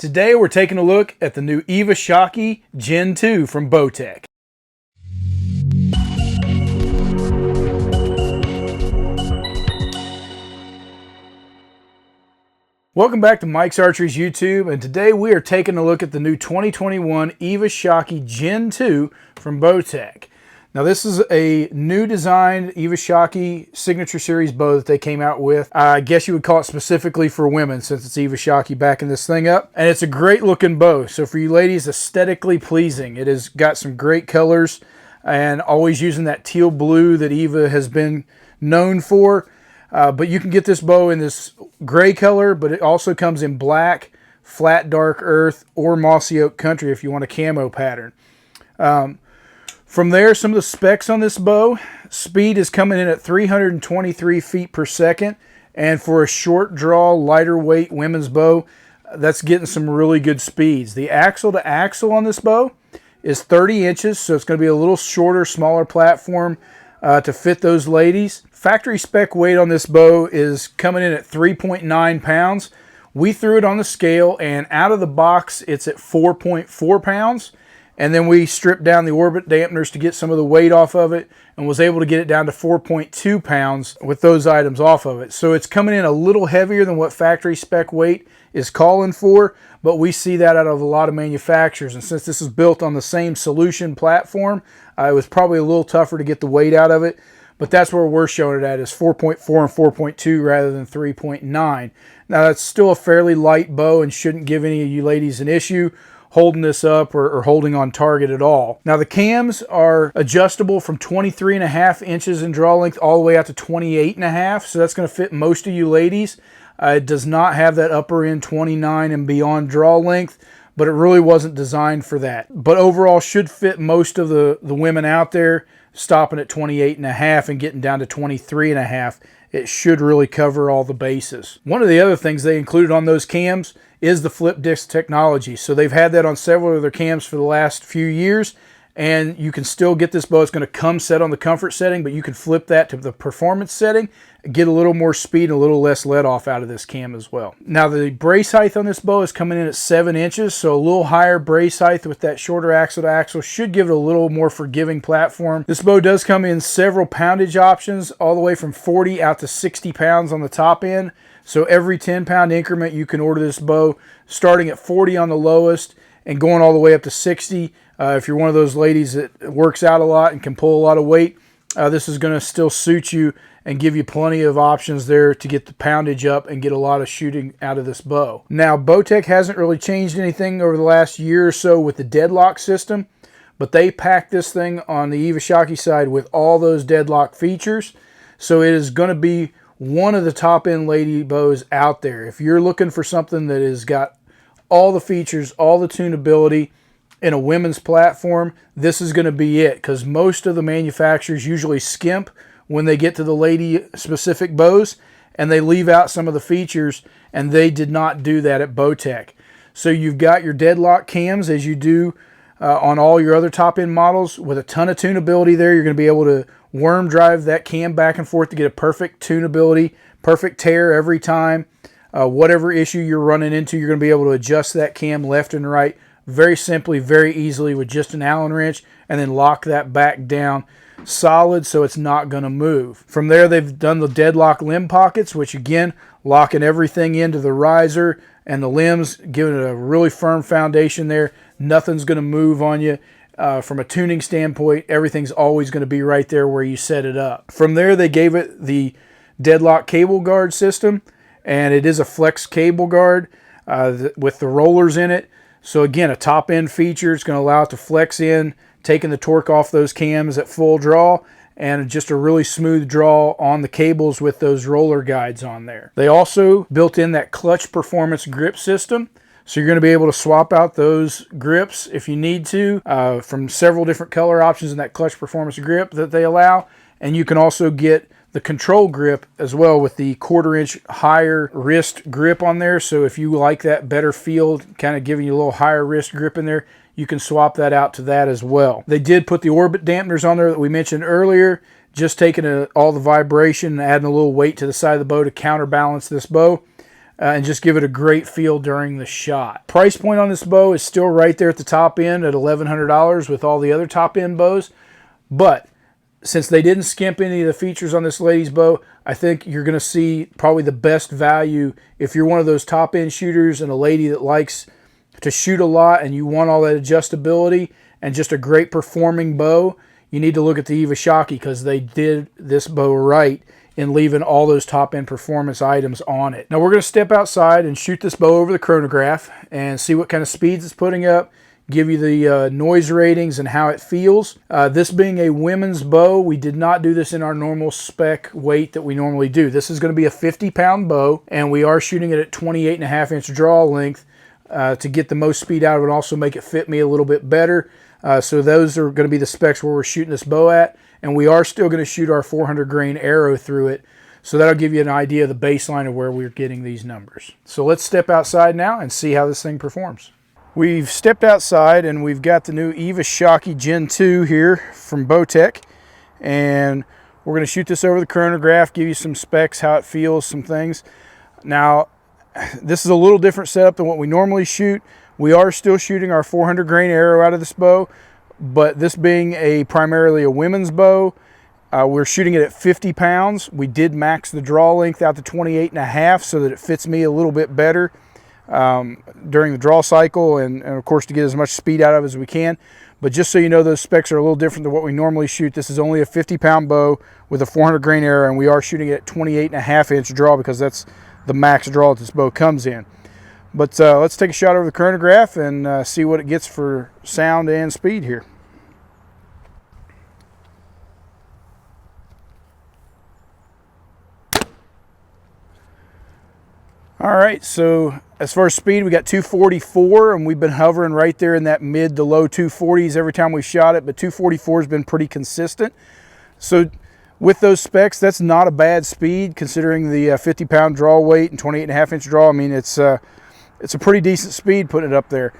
Today we're taking a look at the new Eva Shockey Gen 2 from Bowtech. Welcome back to Mike's Archery's YouTube, and today we are taking a look at the new 2021 Eva Shockey Gen 2 from Bowtech. Now this is a new designed Eva Shockey Signature Series bow that they came out with. I guess you would call it specifically for women since it's Eva Shockey backing this thing up. And it's a great looking bow. So for you ladies, aesthetically pleasing. It has got some great colors and always using that teal blue that Eva has been known for. But you can get this bow in this gray color, but it also comes in black, flat dark earth, or mossy oak country if you want a camo pattern. From there, some of the specs on this bow. Speed is coming in at 323 feet per second. And for a short draw, lighter weight women's bow, that's getting some really good speeds. The axle to axle on this bow is 30 inches, so it's going to be a little shorter, smaller platform to fit those ladies. Factory spec weight on this bow is coming in at 3.9 pounds. We threw it on the scale, and out of the box, it's at 4.4 pounds. And then we stripped down the orbit dampeners to get some of the weight off of it and was able to get it down to 4.2 pounds with those items off of it. So it's coming in a little heavier than what factory spec weight is calling for, but we see that out of a lot of manufacturers. And since this is built on the same solution platform, it was probably a little tougher to get the weight out of it. But that's where we're showing it at, is 4.4 and 4.2 rather than 3.9. Now that's still a fairly light bow and shouldn't give any of you ladies an issue holding this up or holding on target at all. Now the cams are adjustable from 23.5 inches in draw length all the way out to 28.5, so that's going to fit most of you ladies. It does not have that upper end 29 and beyond draw length, but it really wasn't designed for that. But overall should fit most of the women out there, stopping at 28.5 and getting down to 23.5. It should really cover all the bases. One of the other things they included on those cams is the flip disc technology. So they've had that on several of their cams for the last few years, and you can still get this bow. It's going to come set on the comfort setting, but you can flip that to the performance setting, get a little more speed and a little less let off out of this cam as well. Now the brace height on this bow is coming in at 7 inches, so a little higher brace height with that shorter axle to axle should give it a little more forgiving platform. This bow does come in several poundage options, all the way from 40 out to 60 pounds on the top end. So every 10-pound increment you can order this bow, starting at 40 on the lowest and going all the way up to 60. If you're one of those ladies that works out a lot and can pull a lot of weight, this is going to still suit you and give you plenty of options there to get the poundage up and get a lot of shooting out of this bow. Now, Bowtech hasn't really changed anything over the last year or so with the Deadlock system, but they packed this thing on the Eva Shockey side with all those Deadlock features. So it is going to be one of the top-end lady bows out there. If you're looking for something that has got all the features, all the tunability in a women's platform, this is going to be it, because most of the manufacturers usually skimp when they get to the lady-specific bows, and they leave out some of the features, and they did not do that at Bowtech. So you've got your Deadlock cams, as you do on all your other top-end models, with a ton of tunability there. You're going to be able to worm drive that cam back and forth to get a perfect tunability, perfect tear every time. Whatever issue you're running into, you're going to be able to adjust that cam left and right very simply, very easily with just an Allen wrench, and then lock that back down solid so it's not going to move. From there, they've done the Deadlock limb pockets, which again, locking everything into the riser and the limbs, giving it a really firm foundation there. Nothing's going to move on you. From a tuning standpoint, everything's always going to be right there where you set it up. From there, they gave it the Deadlock cable guard system, and it is a flex cable guard with the rollers in it. So again, a top-end feature. It's going to allow it to flex in, taking the torque off those cams at full draw, and just a really smooth draw on the cables with those roller guides on there. They also built in that clutch performance grip system. So you're going to be able to swap out those grips if you need to from several different color options in that clutch performance grip that they allow. And you can also get the control grip as well with the 1/4 inch higher wrist grip on there. So if you like that better feel, kind of giving you a little higher wrist grip in there, you can swap that out to that as well. They did put the orbit dampeners on there that we mentioned earlier, just taking all the vibration and adding a little weight to the side of the bow to counterbalance this bow. and just give it a great feel during the shot. Price point on this bow is still right there at the top end at $1,100 with all the other top end bows, but since they didn't skimp any of the features on this lady's bow, I think you're going to see probably the best value if you're one of those top end shooters and a lady that likes to shoot a lot and you want all that adjustability and just a great performing bow. You need to look at the Eva Shockey because they did this bow right in leaving all those top end performance items on it. Now we're going to step outside and shoot this bow over the chronograph and see what kind of speeds it's putting up, give you the noise ratings and how it feels. This being a women's bow, we did not do this in our normal spec weight that we normally do. This is going to be a 50-pound bow, and we are shooting it at 28.5-inch draw length to get the most speed out of it and also make it fit me a little bit better. So those are going to be the specs where we're shooting this bow at, and we are still going to shoot our 400 grain arrow through it. So that'll give you an idea of the baseline of where we're getting these numbers. So let's step outside now and see how this thing performs. We've stepped outside and we've got the new Eva Shockey Gen 2 here from Bowtech, and we're going to shoot this over the chronograph, give you some specs, how it feels, some things. Now, this is a little different setup than what we normally shoot. We are still shooting our 400 grain arrow out of this bow, but this being primarily a women's bow, we're shooting it at 50 pounds. We did max the draw length out to 28.5 so that it fits me a little bit better during the draw cycle and of course to get as much speed out of it as we can. But just so you know, those specs are a little different than what we normally shoot. This is only a 50-pound bow with a 400 grain arrow, and we are shooting it at 28.5-inch draw because that's the max draw that this bow comes in. But let's take a shot over the chronograph and see what it gets for sound and speed here. All right, so as far as speed, we got 244, and we've been hovering right there in that mid to low 240s every time we shot it, but 244 has been pretty consistent. So with those specs, that's not a bad speed considering the 50-pound draw weight and 28.5-inch draw. I mean, it's a pretty decent speed putting it up there.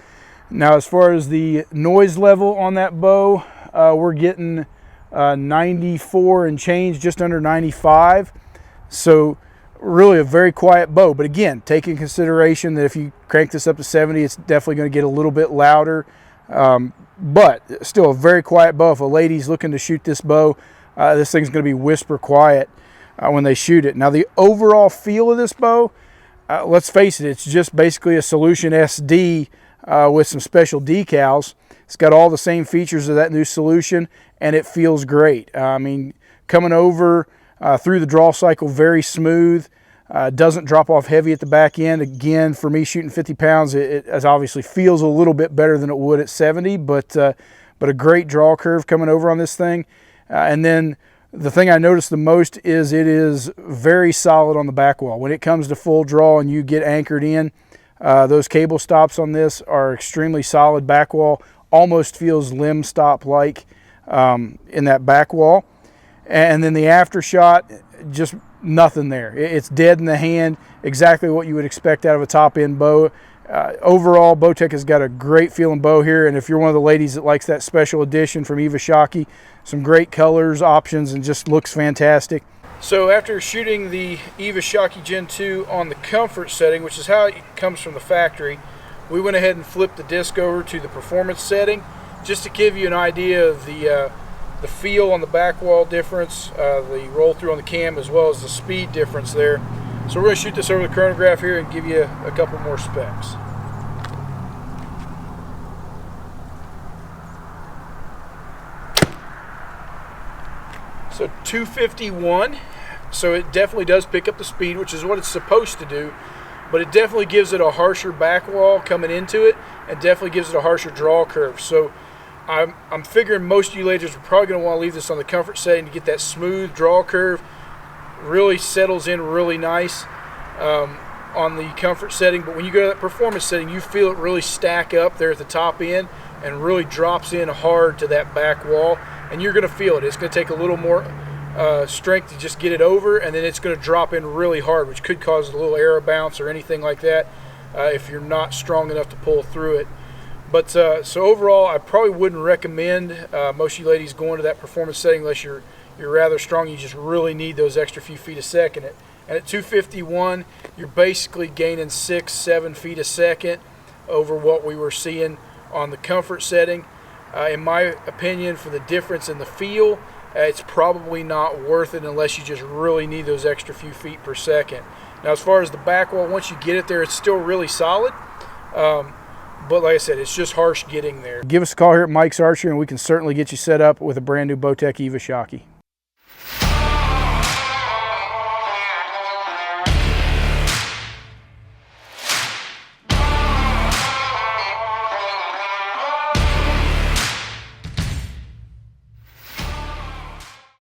Now, as far as the noise level on that bow, we're getting 94 and change, just under 95. So really a very quiet bow, but again, take in consideration that if you crank this up to 70, it's definitely going to get a little bit louder, but still a very quiet bow. If a lady's looking to shoot this bow, this thing's going to be whisper quiet when they shoot it. Now, the overall feel of this bow, let's face it, it's just basically a Solution SD with some special decals. It's got all the same features of that new Solution, and it feels great. I mean, coming over through the draw cycle, very smooth, doesn't drop off heavy at the back end. Again, for me shooting 50 pounds, it obviously feels a little bit better than it would at 70, but a great draw curve coming over on this thing. And then the thing I noticed the most is it is very solid on the back wall. When it comes to full draw and you get anchored in, those cable stops on this are extremely solid back wall, almost feels limb stop like in that back wall. And then the after shot, just nothing there. It's dead in the hand, exactly what you would expect out of a top-end bow. Overall, Bowtech has got a great feeling bow here, and if you're one of the ladies that likes that special edition from Eva Shockey, some great colors, options, and just looks fantastic. So after shooting the Eva Shockey Gen 2 on the comfort setting, which is how it comes from the factory, we went ahead and flipped the disc over to the performance setting just to give you an idea of the feel on the back wall difference, the roll through on the cam, as well as the speed difference there. So we're going to shoot this over the chronograph here and give you a couple more specs. So 251, so it definitely does pick up the speed, which is what it's supposed to do, but it definitely gives it a harsher back wall coming into it, and definitely gives it a harsher draw curve. So I'm figuring most of you ladies are probably going to want to leave this on the comfort setting to get that smooth draw curve. Really settles in really nice on the comfort setting, but when you go to that performance setting, you feel it really stack up there at the top end and really drops in hard to that back wall, and you're going to feel it. It's going to take a little more strength to just get it over, and then it's going to drop in really hard, which could cause a little arrow bounce or anything like that if you're not strong enough to pull through it. But so overall, I probably wouldn't recommend most of you ladies going to that performance setting unless you're rather strong. You just really need those extra few feet a second And at 251, you're basically gaining 6-7 feet a second over what we were seeing on the comfort setting. In my opinion, for the difference in the feel, it's probably not worth it unless you just really need those extra few feet per second. Now, as far as the back wall, once you get it there, it's still really solid. But like I said, it's just harsh getting there. Give us a call here at Mike's Archery, and we can certainly get you set up with a brand new Bowtech Eva Shockey.